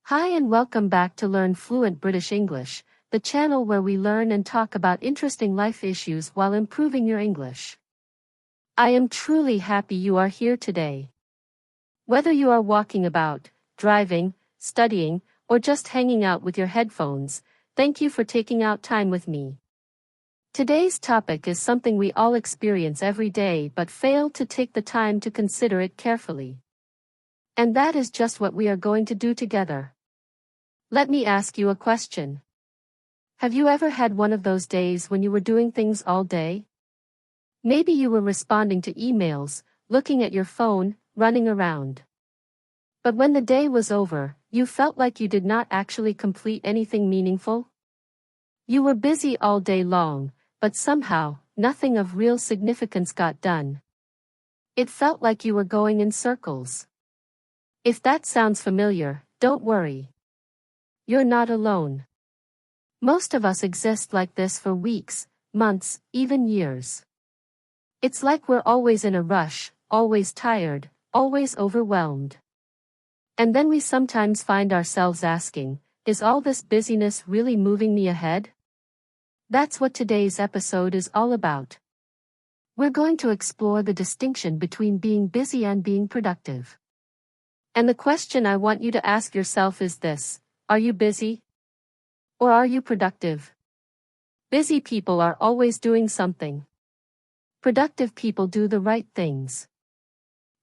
Hi and welcome back to Learn Fluent British English, the channel where we learn and talk about interesting life issues while improving your English. I am truly happy you are here today. Whether you are walking about, driving, studying, or just hanging out with your headphones, thank you for taking out time with me. Today's topic is something we all experience every day but fail to take the time to consider it carefully. And that is just what we are going to do together. Let me ask you a question. Have you ever had one of those days when you were doing things all day? Maybe you were responding to emails, looking at your phone, running around. But when the day was over, you felt like you did not actually complete anything meaningful? You were busy all day long, but somehow, nothing of real significance got done. It felt like you were going in circles. If that sounds familiar, don't worry. You're not alone. Most of us exist like this for weeks, months, even years. It's like we're always in a rush, always tired, always overwhelmed. And then we sometimes find ourselves asking, is all this busyness really moving me ahead? That's what today's episode is all about. We're going to explore the distinction between being busy and being productive. And the question I want you to ask yourself is this: are you busy? Or are you productive? Busy people are always doing something. Productive people do the right things.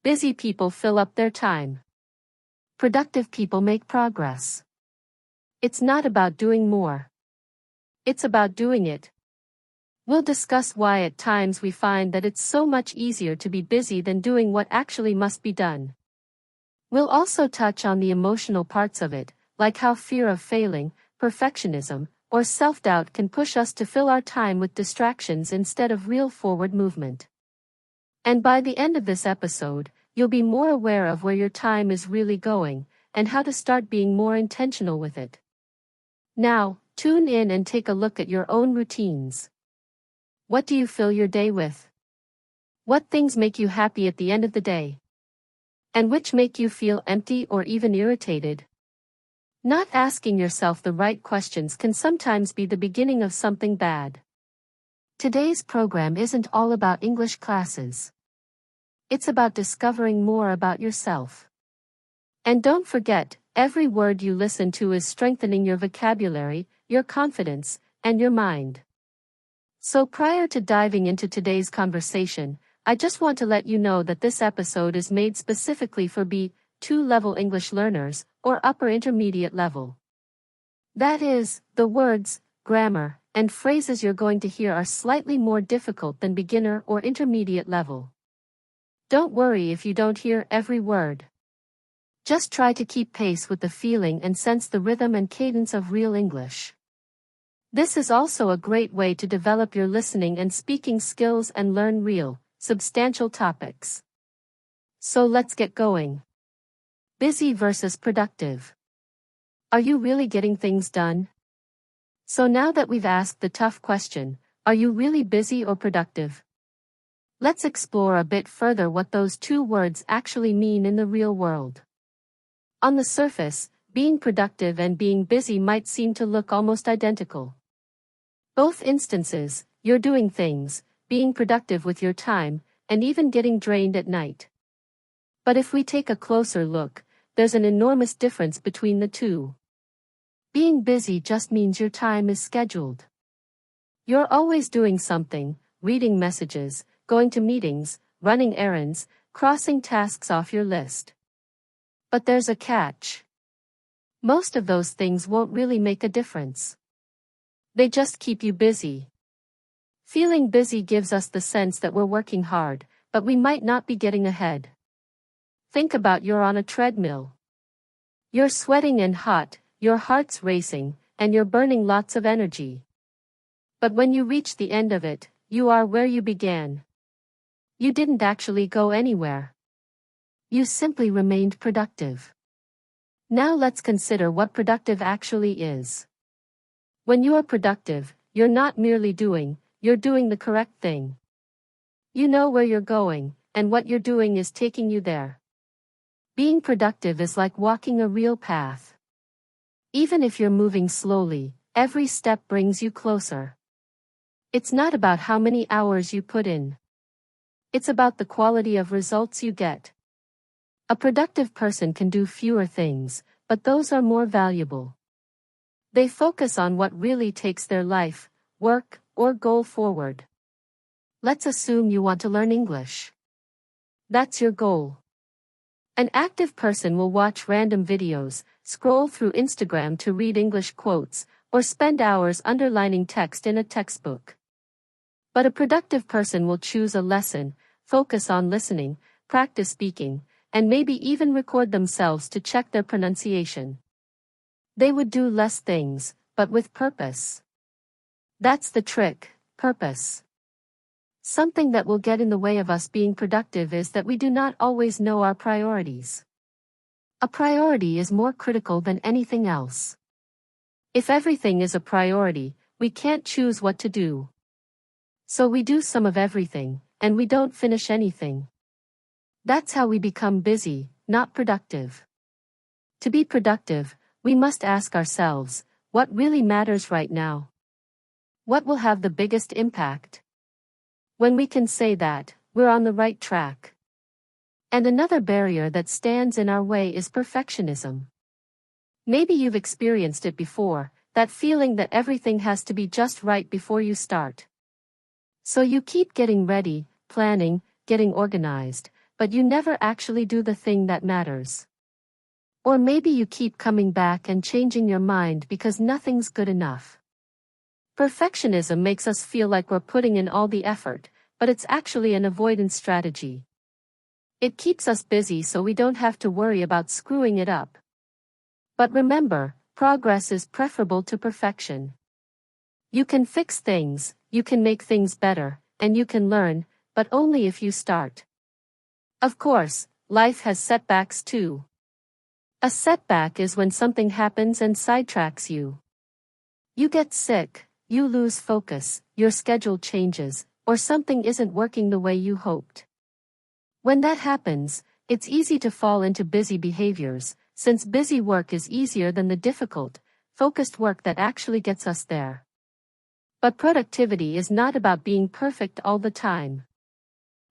Busy people fill up their time. Productive people make progress. It's not about doing more. It's about doing it. We'll discuss why at times we find that it's so much easier to be busy than doing what actually must be done. We'll also touch on the emotional parts of it, like how fear of failing, perfectionism, or self-doubt can push us to fill our time with distractions instead of real forward movement. And by the end of this episode, you'll be more aware of where your time is really going, and how to start being more intentional with it. Now, tune in and take a look at your own routines. What do you fill your day with? What things make you happy at the end of the day? And which make you feel empty or even irritated? Not asking yourself the right questions can sometimes be the beginning of something bad. Today's program isn't all about English classes. It's about discovering more about yourself. And don't forget, every word you listen to is strengthening your vocabulary, your confidence, and your mind. So prior to diving into today's conversation, I just want to let you know that this episode is made specifically for B2 level English learners, or upper intermediate level. That is, the words, grammar, and phrases you're going to hear are slightly more difficult than beginner or intermediate level. Don't worry if you don't hear every word. Just try to keep pace with the feeling and sense the rhythm and cadence of real English. This is also a great way to develop your listening and speaking skills and learn real, substantial topics. So let's get going. Busy versus productive. Are you really getting things done? So now that we've asked the tough question, are you really busy or productive? Let's explore a bit further what those two words actually mean in the real world. On the surface, being productive and being busy might seem to look almost identical. Both instances, you're doing things, being productive with your time, and even getting drained at night. But if we take a closer look, there's an enormous difference between the two. Being busy just means your time is scheduled. You're always doing something, reading messages, going to meetings, running errands, crossing tasks off your list. But there's a catch. Most of those things won't really make a difference. They just keep you busy. Feeling busy gives us the sense that we're working hard, but we might not be getting ahead. Think about you're on a treadmill. You're sweating and hot, your heart's racing, and you're burning lots of energy. But when you reach the end of it, you are where you began. You didn't actually go anywhere. You simply remained productive. Now let's consider what productive actually is. When you are productive, you're not merely doing, you're doing the correct thing. You know where you're going, and what you're doing is taking you there. Being productive is like walking a real path. Even if you're moving slowly, every step brings you closer. It's not about how many hours you put in. It's about the quality of results you get. A productive person can do fewer things, but those are more valuable. They focus on what really takes their life, work, or goal forward. Let's assume you want to learn English. That's your goal. An active person will watch random videos, scroll through Instagram to read English quotes, or spend hours underlining text in a textbook. But a productive person will choose a lesson, focus on listening, practice speaking, and maybe even record themselves to check their pronunciation. They would do less things, but with purpose. That's the trick, purpose. Something that will get in the way of us being productive is that we do not always know our priorities. A priority is more critical than anything else. If everything is a priority, we can't choose what to do. So we do some of everything, and we don't finish anything. That's how we become busy, not productive. To be productive, we must ask ourselves, what really matters right now? What will have the biggest impact? When we can say that, we're on the right track. And another barrier that stands in our way is perfectionism. Maybe you've experienced it before, that feeling that everything has to be just right before you start. So you keep getting ready, planning, getting organized, but you never actually do the thing that matters. Or maybe you keep coming back and changing your mind because nothing's good enough. Perfectionism makes us feel like we're putting in all the effort, but it's actually an avoidance strategy. It keeps us busy so we don't have to worry about screwing it up. But remember, progress is preferable to perfection. You can fix things, you can make things better, and you can learn, but only if you start. Of course, life has setbacks too. A setback is when something happens and sidetracks you. You get sick, you lose focus, your schedule changes, or something isn't working the way you hoped. When that happens, it's easy to fall into busy behaviors, since busy work is easier than the difficult, focused work that actually gets us there. But productivity is not about being perfect all the time.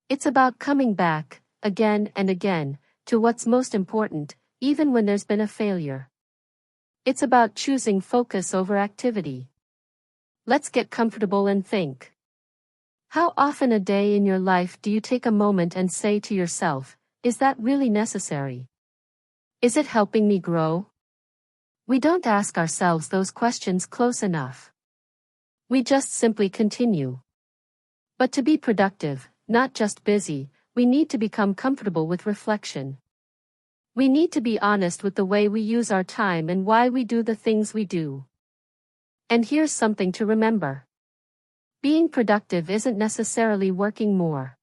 It's about coming back, again and again, to what's most important, even when there's been a failure. It's about choosing focus over activity. Let's get comfortable and think. How often a day in your life do you take a moment and say to yourself, is that really necessary? Is it helping me grow? We don't ask ourselves those questions close enough. We just simply continue. But to be productive, not just busy, we need to become comfortable with reflection. We need to be honest with the way we use our time and why we do the things we do. And here's something to remember. Being productive isn't necessarily working more.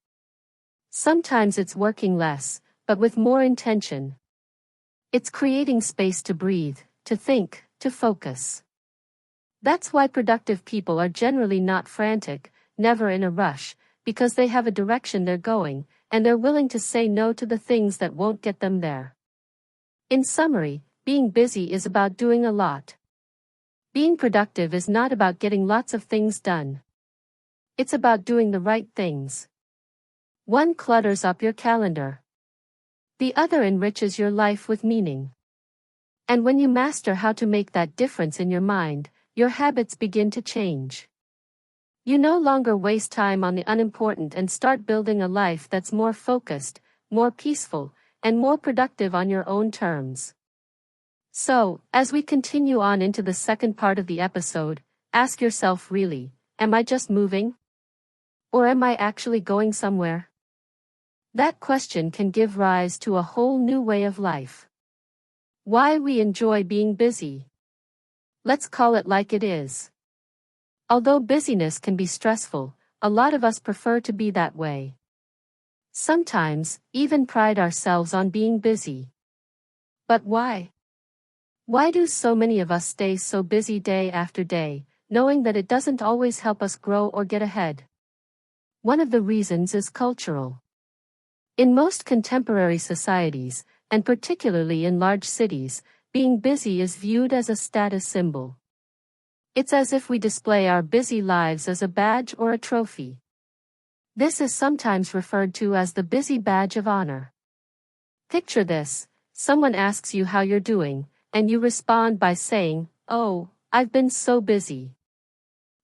Sometimes it's working less, but with more intention. It's creating space to breathe, to think, to focus. That's why productive people are generally not frantic, never in a rush, because they have a direction they're going, and they're willing to say no to the things that won't get them there. In summary, being busy is about doing a lot. Being productive is not about getting lots of things done. It's about doing the right things. One clutters up your calendar. The other enriches your life with meaning. And when you master how to make that difference in your mind, your habits begin to change. You no longer waste time on the unimportant and start building a life that's more focused, more peaceful, and more productive on your own terms. So, as we continue on into the second part of the episode, ask yourself really, am I just moving? Or am I actually going somewhere? That question can give rise to a whole new way of life. Why we enjoy being busy. Let's call it like it is. Although busyness can be stressful, a lot of us prefer to be that way. Sometimes, even pride ourselves on being busy. But why? Why do so many of us stay so busy day after day, knowing that it doesn't always help us grow or get ahead? One of the reasons is cultural. In most contemporary societies, and particularly in large cities, being busy is viewed as a status symbol. It's as if we display our busy lives as a badge or a trophy. This is sometimes referred to as the busy badge of honor. Picture this: someone asks you how you're doing, and you respond by saying, "Oh, I've been so busy."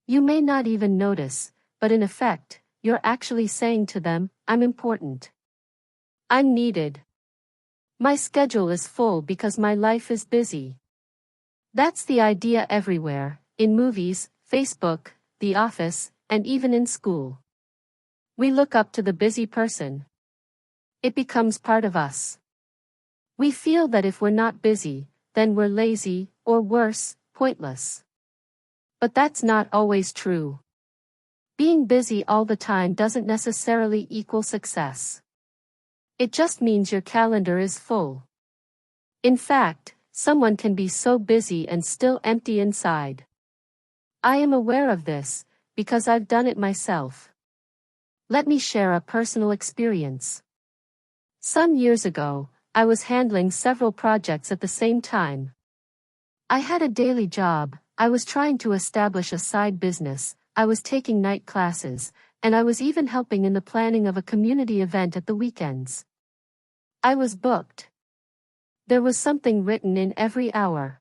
You may not even notice, but in effect, you're actually saying to them, "I'm important. I'm needed. My schedule is full because my life is busy." That's the idea everywhere, in movies, Facebook, the office, and even in school. We look up to the busy person. It becomes part of us. We feel that if we're not busy, then we're lazy, or worse, pointless. But that's not always true. Being busy all the time doesn't necessarily equal success. It just means your calendar is full. In fact, someone can be so busy and still empty inside. I am aware of this, because I've done it myself. Let me share a personal experience. Some years ago, I was handling several projects at the same time. I had a daily job, I was trying to establish a side business, I was taking night classes, and I was even helping in the planning of a community event at the weekends. I was booked. There was something written in every hour.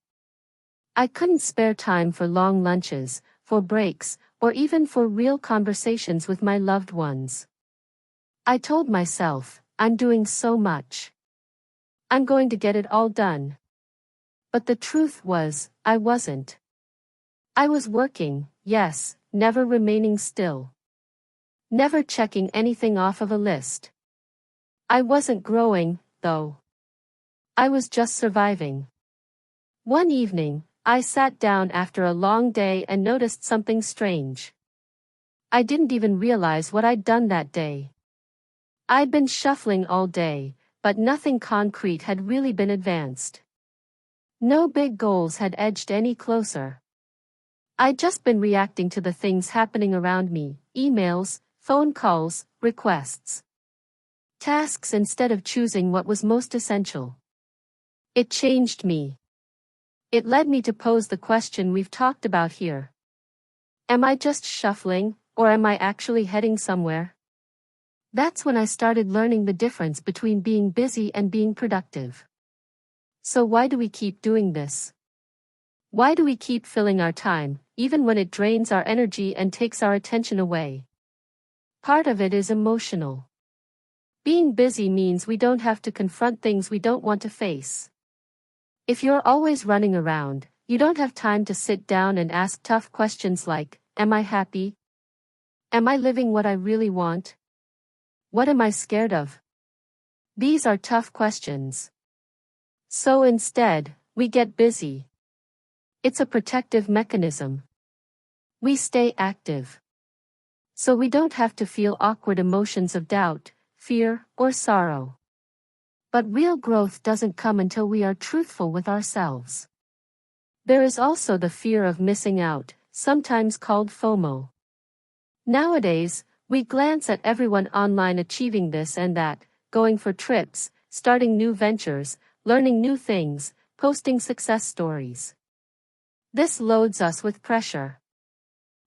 I couldn't spare time for long lunches, for breaks, or even for real conversations with my loved ones. I told myself, I'm doing so much. I'm going to get it all done. But the truth was, I wasn't. I was working, yes, never remaining still. Never checking anything off of a list. I wasn't growing, though. I was just surviving. One evening, I sat down after a long day and noticed something strange. I didn't even realize what I'd done that day. I'd been shuffling all day, but nothing concrete had really been advanced. No big goals had edged any closer. I'd just been reacting to the things happening around me, emails, phone calls, requests. Tasks instead of choosing what was most essential. It changed me. It led me to pose the question we've talked about here. Am I just shuffling, or am I actually heading somewhere? That's when I started learning the difference between being busy and being productive. So why do we keep doing this? Why do we keep filling our time, even when it drains our energy and takes our attention away? Part of it is emotional. Being busy means we don't have to confront things we don't want to face. If you're always running around, you don't have time to sit down and ask tough questions like, am I happy? Am I living what I really want? What am I scared of? These are tough questions. So instead, we get busy. It's a protective mechanism. We stay active. So we don't have to feel awkward emotions of doubt, fear, or sorrow. But real growth doesn't come until we are truthful with ourselves. There is also the fear of missing out, sometimes called FOMO. Nowadays, we glance at everyone online achieving this and that, going for trips, starting new ventures, learning new things, posting success stories. This loads us with pressure.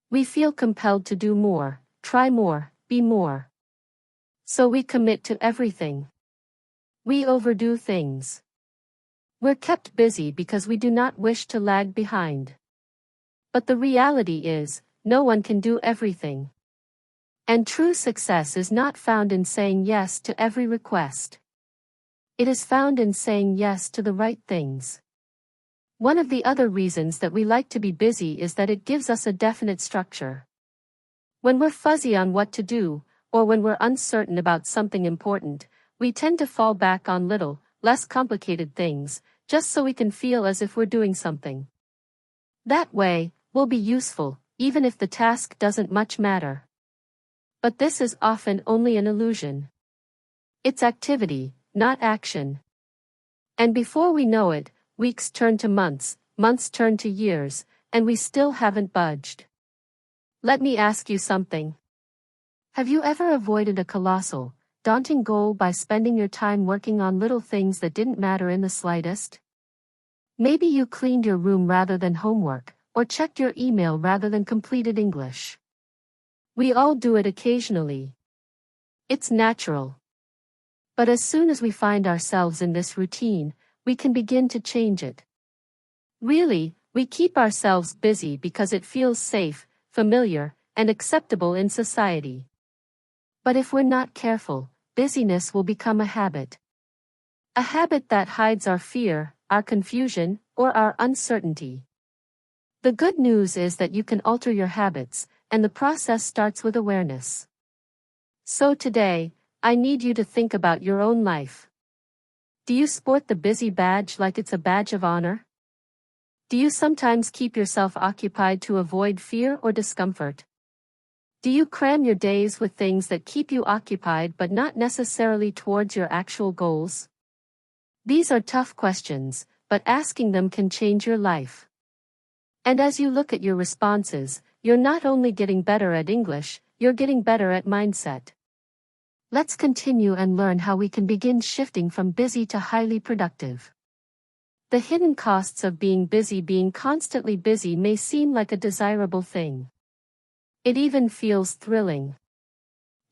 We feel compelled to do more, try more, be more. So we commit to everything. We overdo things. We're kept busy because we do not wish to lag behind. But the reality is, no one can do everything. And true success is not found in saying yes to every request. It is found in saying yes to the right things. One of the other reasons that we like to be busy is that it gives us a definite structure. When we're fuzzy on what to do, or when we're uncertain about something important, we tend to fall back on little, less complicated things, just so we can feel as if we're doing something. That way, we'll be useful, even if the task doesn't much matter. But this is often only an illusion. It's activity, not action. And before we know it, weeks turn to months, months turn to years, and we still haven't budged. Let me ask you something. Have you ever avoided a colossal, daunting goal by spending your time working on little things that didn't matter in the slightest? Maybe you cleaned your room rather than homework, or checked your email rather than completed English. We all do it occasionally. It's natural. But as soon as we find ourselves in this routine, we can begin to change it. Really, we keep ourselves busy because it feels safe, familiar, and acceptable in society. But if we're not careful, busyness will become a habit. A habit that hides our fear, our confusion, or our uncertainty. The good news is that you can alter your habits, and the process starts with awareness. So today, I need you to think about your own life. Do you sport the busy badge like it's a badge of honor? Do you sometimes keep yourself occupied to avoid fear or discomfort? Do you cram your days with things that keep you occupied but not necessarily towards your actual goals? These are tough questions, but asking them can change your life. And as you look at your responses, you're not only getting better at English, you're getting better at mindset. Let's continue and learn how we can begin shifting from busy to highly productive. The hidden costs of being constantly busy may seem like a desirable thing. It even feels thrilling.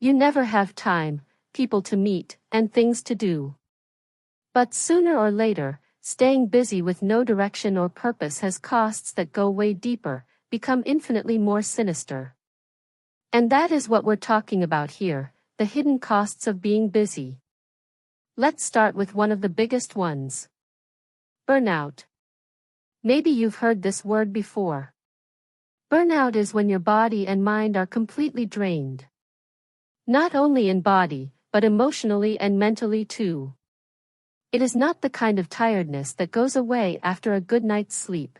You never have time, people to meet, and things to do. But sooner or later, staying busy with no direction or purpose has costs that go way deeper, become infinitely more sinister. And that is what we're talking about here, the hidden costs of being busy. Let's start with one of the biggest ones. Burnout. Maybe you've heard this word before. Burnout is when your body and mind are completely drained. Not only in body, but emotionally and mentally too. It is not the kind of tiredness that goes away after a good night's sleep.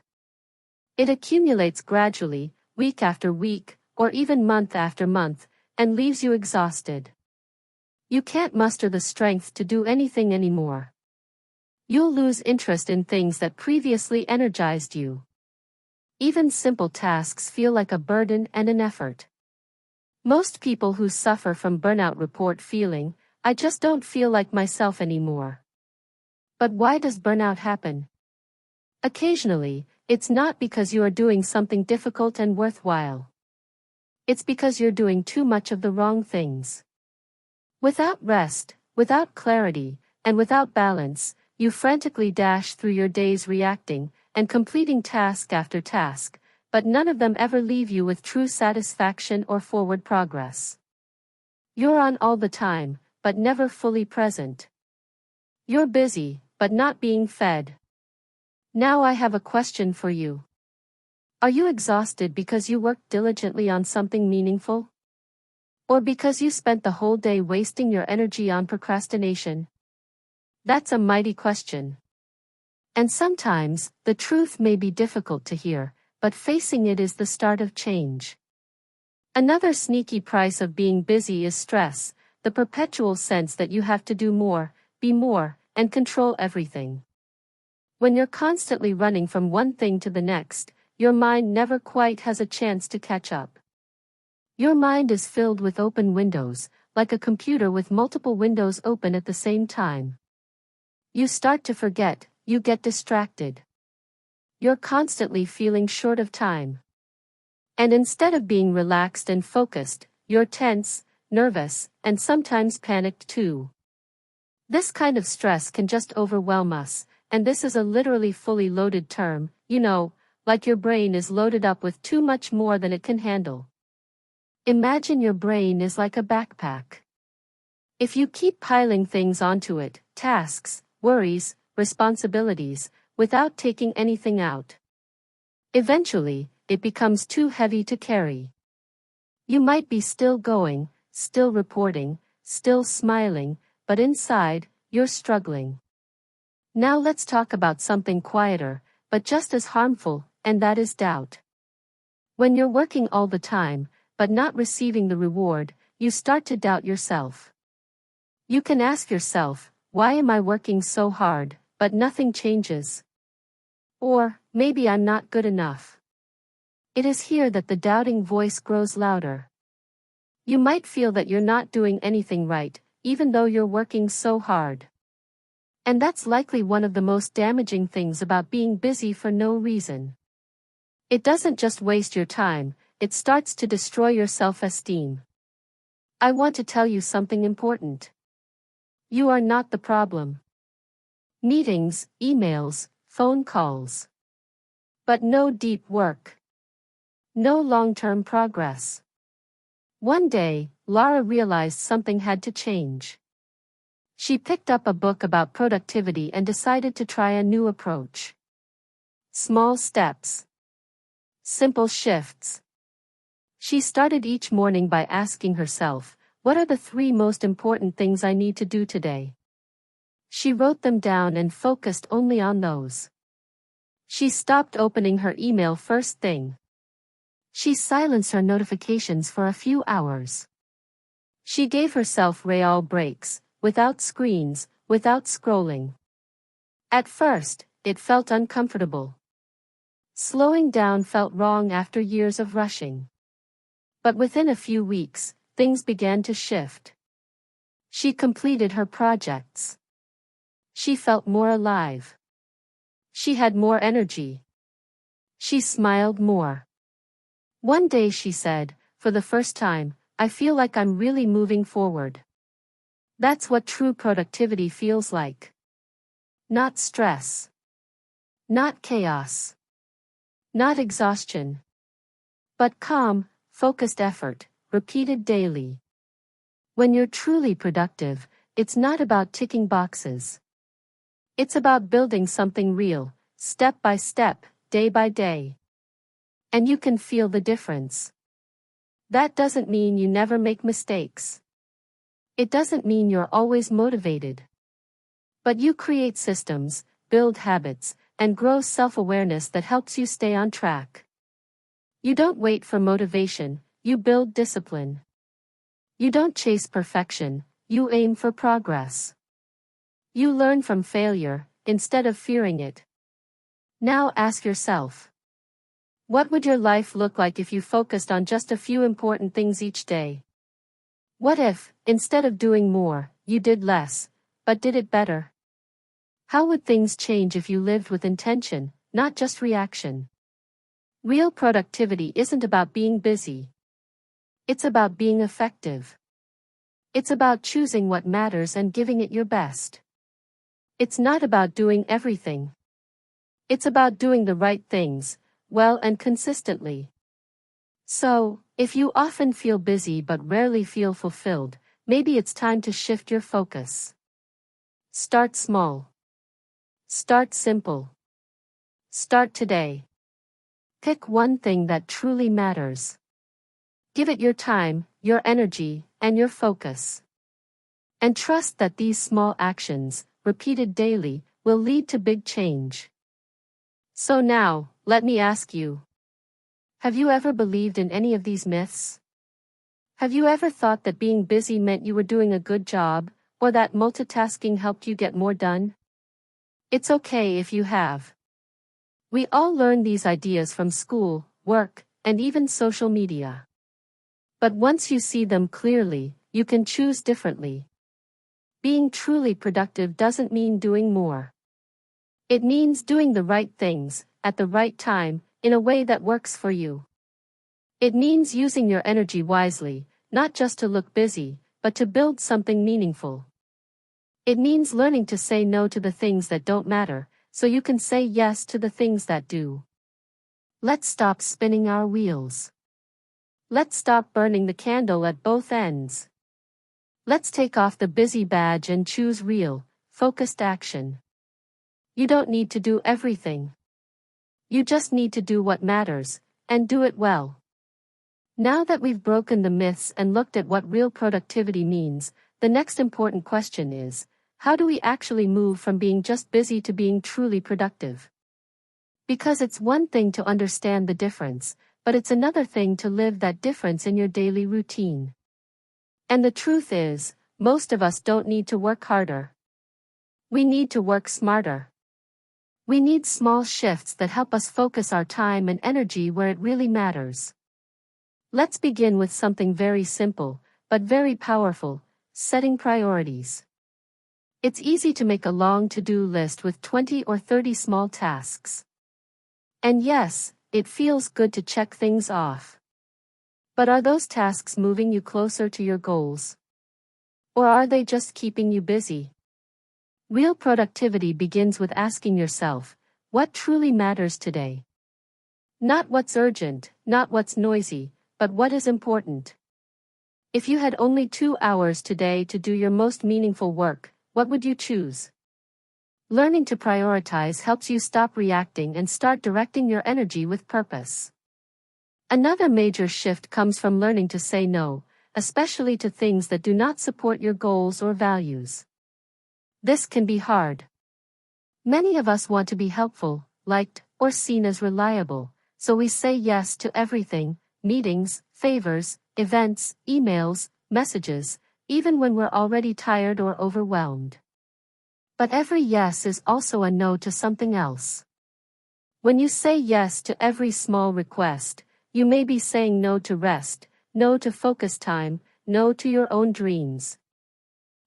It accumulates gradually, week after week, or even month after month, and leaves you exhausted. You can't muster the strength to do anything anymore. You'll lose interest in things that previously energized you. Even simple tasks feel like a burden and an effort. Most people who suffer from burnout report feeling, "I just don't feel like myself anymore." But why does burnout happen? Occasionally, it's not because you are doing something difficult and worthwhile. It's because you're doing too much of the wrong things. Without rest, without clarity, and without balance, you frantically dash through your days reacting and completing task after task, but none of them ever leave you with true satisfaction or forward progress. You're on all the time, but never fully present. You're busy, but not being fed. Now I have a question for you. Are you exhausted because you worked diligently on something meaningful? Or because you spent the whole day wasting your energy on procrastination? That's a mighty question. And sometimes, the truth may be difficult to hear, but facing it is the start of change. Another sneaky price of being busy is stress, the perpetual sense that you have to do more, be more, and control everything. When you're constantly running from one thing to the next, your mind never quite has a chance to catch up. Your mind is filled with open windows, like a computer with multiple windows open at the same time. You start to forget, you get distracted. You're constantly feeling short of time. And instead of being relaxed and focused, you're tense, nervous, and sometimes panicked too. This kind of stress can just overwhelm us, and this is a literally fully loaded term, like your brain is loaded up with too much more than it can handle. Imagine your brain is like a backpack. If you keep piling things onto it, tasks, worries, responsibilities, without taking anything out, eventually, it becomes too heavy to carry. You might be still going, still reporting, still smiling, but inside, you're struggling. Now let's talk about something quieter, but just as harmful, and that is doubt. When you're working all the time, but not receiving the reward, you start to doubt yourself. You can ask yourself, why am I working so hard, but nothing changes? Or, maybe I'm not good enough. It is here that the doubting voice grows louder. You might feel that you're not doing anything right, even though you're working so hard. And that's likely one of the most damaging things about being busy for no reason. It doesn't just waste your time, it starts to destroy your self-esteem. I want to tell you something important. You are not the problem. Meetings, emails, phone calls. But no deep work. No long-term progress. One day, Lara realized something had to change. She picked up a book about productivity and decided to try a new approach. Small steps. Simple shifts. She started each morning by asking herself, what are the 3 most important things I need to do today? She wrote them down and focused only on those. She stopped opening her email first thing. She silenced her notifications for a few hours. She gave herself real breaks, without screens, without scrolling. At first, it felt uncomfortable. Slowing down felt wrong after years of rushing. But within a few weeks, things began to shift. She completed her projects. She felt more alive. She had more energy. She smiled more. One day she said, for the first time, I feel like I'm really moving forward. That's what true productivity feels like. Not stress. Not chaos. Not exhaustion. But calm, focused effort, repeated daily. When you're truly productive, it's not about ticking boxes. It's about building something real, step by step, day by day. And you can feel the difference. That doesn't mean you never make mistakes. It doesn't mean you're always motivated. But you create systems, build habits, and grow self-awareness that helps you stay on track. You don't wait for motivation, you build discipline. You don't chase perfection, you aim for progress. You learn from failure, instead of fearing it. Now ask yourself. What would your life look like if you focused on just a few important things each day? What if, instead of doing more, you did less, but did it better? How would things change if you lived with intention, not just reaction? Real productivity isn't about being busy. It's about being effective. It's about choosing what matters and giving it your best. It's not about doing everything. It's about doing the right things, well and consistently. So, if you often feel busy but rarely feel fulfilled, maybe it's time to shift your focus. Start small. Start simple. Start today. Pick one thing that truly matters. Give it your time, your energy, and your focus. And trust that these small actions, repeated daily, will lead to big change. So now, let me ask you. Have you ever believed in any of these myths? Have you ever thought that being busy meant you were doing a good job, or that multitasking helped you get more done? It's okay if you have. We all learn these ideas from school, work, and even social media. But once you see them clearly, you can choose differently. Being truly productive doesn't mean doing more. It means doing the right things, at the right time, in a way that works for you. It means using your energy wisely, not just to look busy, but to build something meaningful. It means learning to say no to the things that don't matter, so you can say yes to the things that do. Let's stop spinning our wheels. Let's stop burning the candle at both ends. Let's take off the busy badge and choose real, focused action. You don't need to do everything. You just need to do what matters, and do it well. Now that we've broken the myths and looked at what real productivity means, the next important question is, how do we actually move from being just busy to being truly productive? Because it's one thing to understand the difference, but it's another thing to live that difference in your daily routine. And the truth is, most of us don't need to work harder. We need to work smarter. We need small shifts that help us focus our time and energy where it really matters. Let's begin with something very simple, but very powerful, setting priorities. It's easy to make a long to-do list with 20 or 30 small tasks. And yes, it feels good to check things off. But are those tasks moving you closer to your goals? Or are they just keeping you busy? Real productivity begins with asking yourself, what truly matters today? Not what's urgent, not what's noisy, but what is important. If you had only 2 hours today to do your most meaningful work, what would you choose? Learning to prioritize helps you stop reacting and start directing your energy with purpose. Another major shift comes from learning to say no, especially to things that do not support your goals or values. This can be hard. Many of us want to be helpful, liked, or seen as reliable, so we say yes to everything: meetings, favors, events, emails, messages, even when we're already tired or overwhelmed. But every yes is also a no to something else. When you say yes to every small request, you may be saying no to rest, no to focus time, no to your own dreams.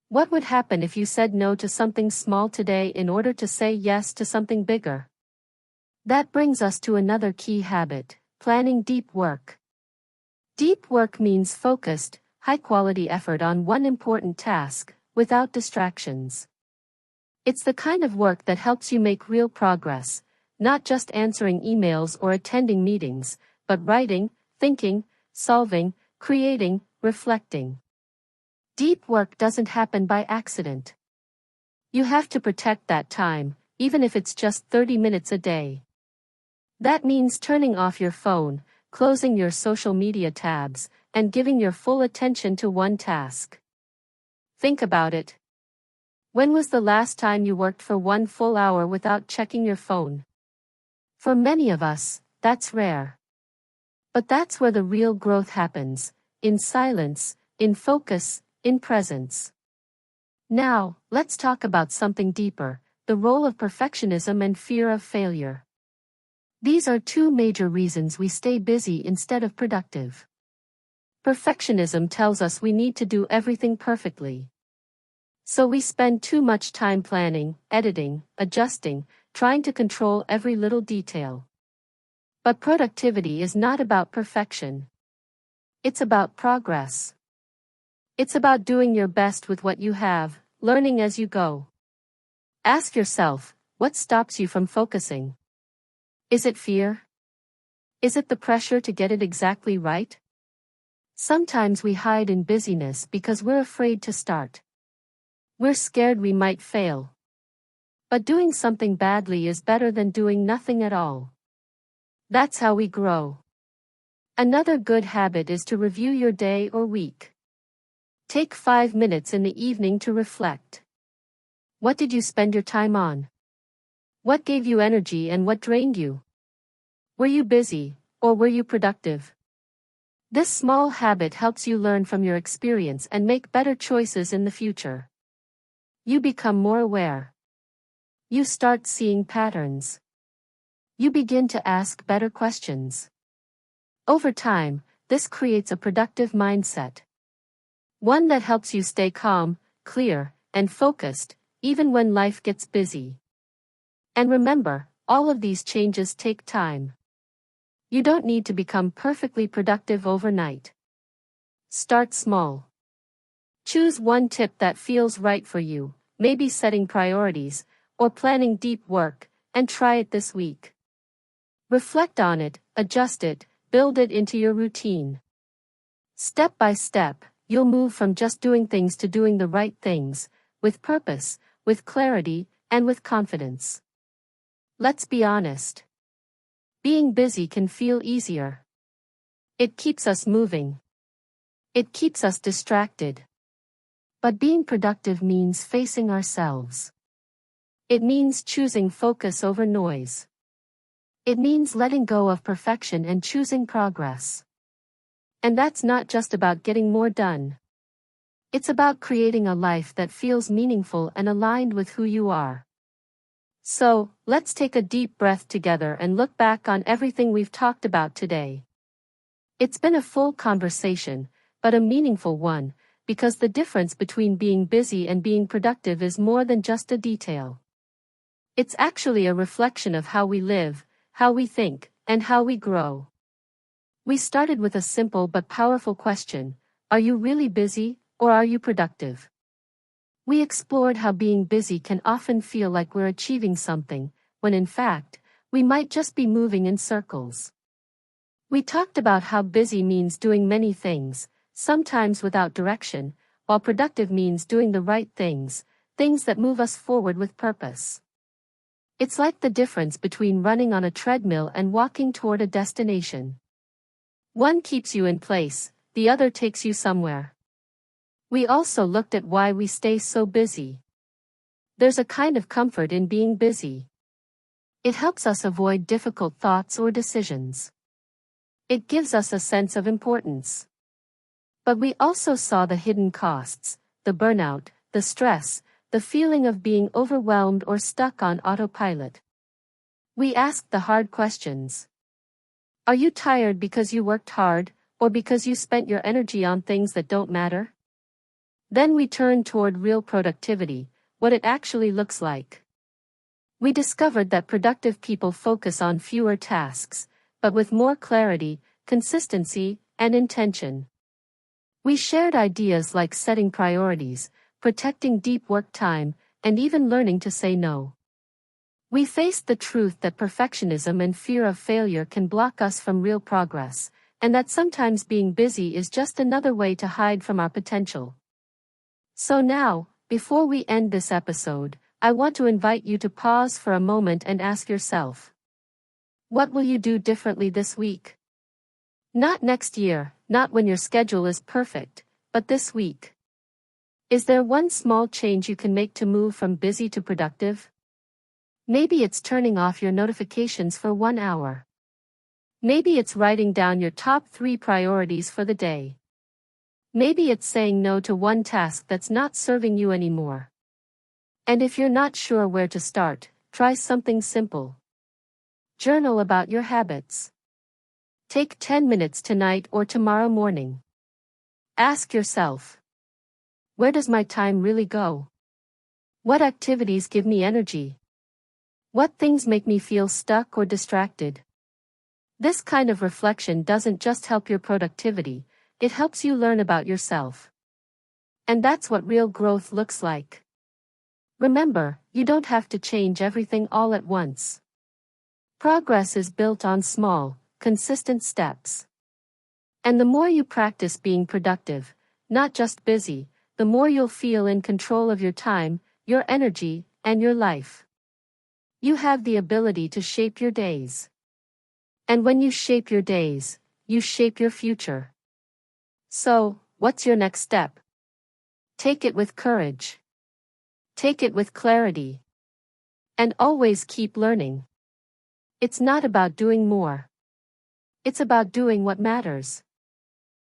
What would happen if you said no to something small today in order to say yes to something bigger? That brings us to another key habit: planning deep work. Deep work means focused, high-quality effort on one important task, without distractions. It's the kind of work that helps you make real progress, not just answering emails or attending meetings, but writing, thinking, solving, creating, reflecting. Deep work doesn't happen by accident. You have to protect that time, even if it's just 30 minutes a day. That means turning off your phone, closing your social media tabs, and giving your full attention to one task. Think about it. When was the last time you worked for 1 full hour without checking your phone? For many of us, that's rare. But that's where the real growth happens: in silence, in focus, in presence. Now, let's talk about something deeper: the role of perfectionism and fear of failure. These are two major reasons we stay busy instead of productive. Perfectionism tells us we need to do everything perfectly. So we spend too much time planning, editing, adjusting, trying to control every little detail. But productivity is not about perfection. It's about progress. It's about doing your best with what you have, learning as you go. Ask yourself, what stops you from focusing? Is it fear? Is it the pressure to get it exactly right? Sometimes we hide in busyness because we're afraid to start. We're scared we might fail. But doing something badly is better than doing nothing at all. That's how we grow. Another good habit is to review your day or week. Take 5 minutes in the evening to reflect. What did you spend your time on? What gave you energy and what drained you? Were you busy, or were you productive? This small habit helps you learn from your experience and make better choices in the future. You become more aware. You start seeing patterns. You begin to ask better questions. Over time, this creates a productive mindset. One that helps you stay calm, clear, and focused, even when life gets busy. And remember, all of these changes take time. You don't need to become perfectly productive overnight. Start small. Choose one tip that feels right for you, maybe setting priorities, or planning deep work, and try it this week. Reflect on it, adjust it, build it into your routine. Step by step, you'll move from just doing things to doing the right things, with purpose, with clarity, and with confidence. Let's be honest. Being busy can feel easier. It keeps us moving. It keeps us distracted. But being productive means facing ourselves. It means choosing focus over noise. It means letting go of perfection and choosing progress. And that's not just about getting more done. It's about creating a life that feels meaningful and aligned with who you are. So, let's take a deep breath together and look back on everything we've talked about today. It's been a full conversation, but a meaningful one, because the difference between being busy and being productive is more than just a detail. It's actually a reflection of how we live, how we think, and how we grow. We started with a simple but powerful question: are you really busy, or are you productive? We explored how being busy can often feel like we're achieving something, when in fact, we might just be moving in circles. We talked about how busy means doing many things, sometimes without direction, while productive means doing the right things, things that move us forward with purpose. It's like the difference between running on a treadmill and walking toward a destination. One keeps you in place, the other takes you somewhere. We also looked at why we stay so busy. There's a kind of comfort in being busy. It helps us avoid difficult thoughts or decisions. It gives us a sense of importance. But we also saw the hidden costs, the burnout, the stress, the feeling of being overwhelmed or stuck on autopilot. We asked the hard questions. Are you tired because you worked hard, or because you spent your energy on things that don't matter? Then we turned toward real productivity, what it actually looks like. We discovered that productive people focus on fewer tasks, but with more clarity, consistency, and intention. We shared ideas like setting priorities, protecting deep work time, and even learning to say no. We faced the truth that perfectionism and fear of failure can block us from real progress, and that sometimes being busy is just another way to hide from our potential. So now, before we end this episode, I want to invite you to pause for a moment and ask yourself, what will you do differently this week? Not next year, not when your schedule is perfect, but this week. Is there one small change you can make to move from busy to productive? Maybe it's turning off your notifications for 1 hour. Maybe it's writing down your top 3 priorities for the day. Maybe it's saying no to one task that's not serving you anymore. And if you're not sure where to start, try something simple. Journal about your habits. Take 10 minutes tonight or tomorrow morning. Ask yourself, where does my time really go? What activities give me energy? What things make me feel stuck or distracted? This kind of reflection doesn't just help your productivity, it helps you learn about yourself. And that's what real growth looks like. Remember, you don't have to change everything all at once. Progress is built on small, consistent steps. And the more you practice being productive, not just busy, the more you'll feel in control of your time, your energy, and your life. You have the ability to shape your days. And when you shape your days, you shape your future. So, what's your next step? Take it with courage. Take it with clarity. And always keep learning. It's not about doing more. It's about doing what matters.